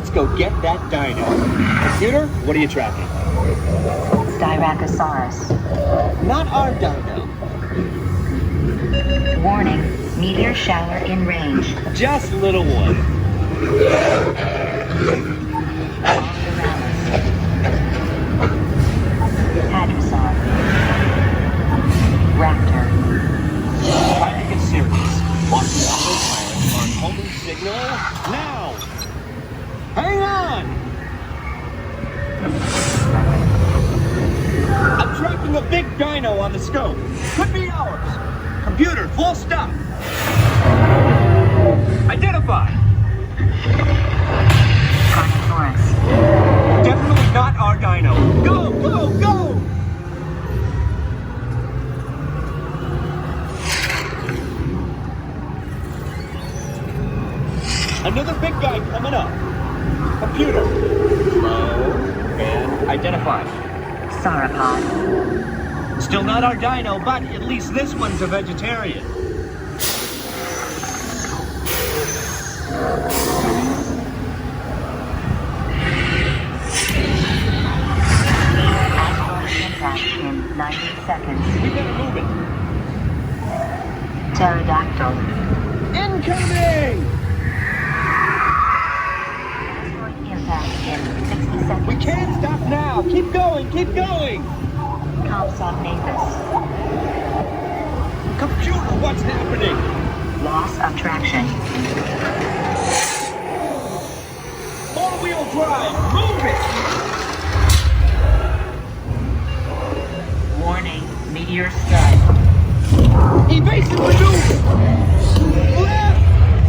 Let's go get that dino. Computer, what are you tracking? Styracosaurus. Not our dino. Warning, meteor shower in range. Just little one. Hadrosaur. Raptor. Try to get serious. Want the autopilot on homing signal now. Hang on. I'm tracking a big dino on the scope. Could be ours. Computer, full stop. Identify. Carnotaurus. Definitely not our dino. Go, go, go! Another big guy coming up. Computer. Slow and identify. Sauropod. Still not our dino, but at least this one's a vegetarian. Impact in 90 seconds. We better move it. Pterodactyl. Incoming! Impact in 60 seconds. We can't stop now. Keep going, keep going. Compsognathus. Computer, what's happening? Loss of traction. Four-wheel drive, move it! Warning, meteor strike. Evasive maneuver! Left!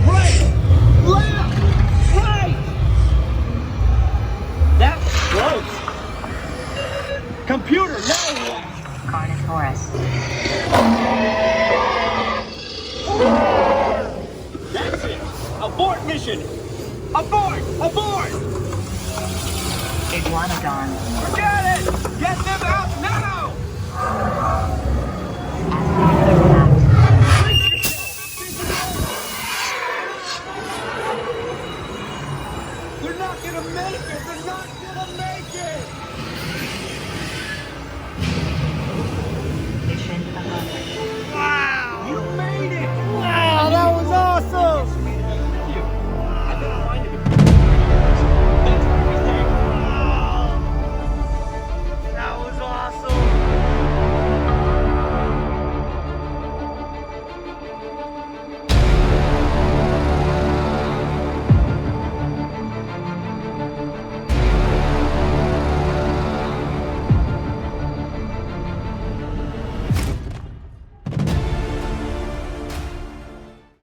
Right! Left! Right! That's close! Computer, now what? Carnotaurus. That's it! Abort mission! Abort! Abort! Iguanodon. Forget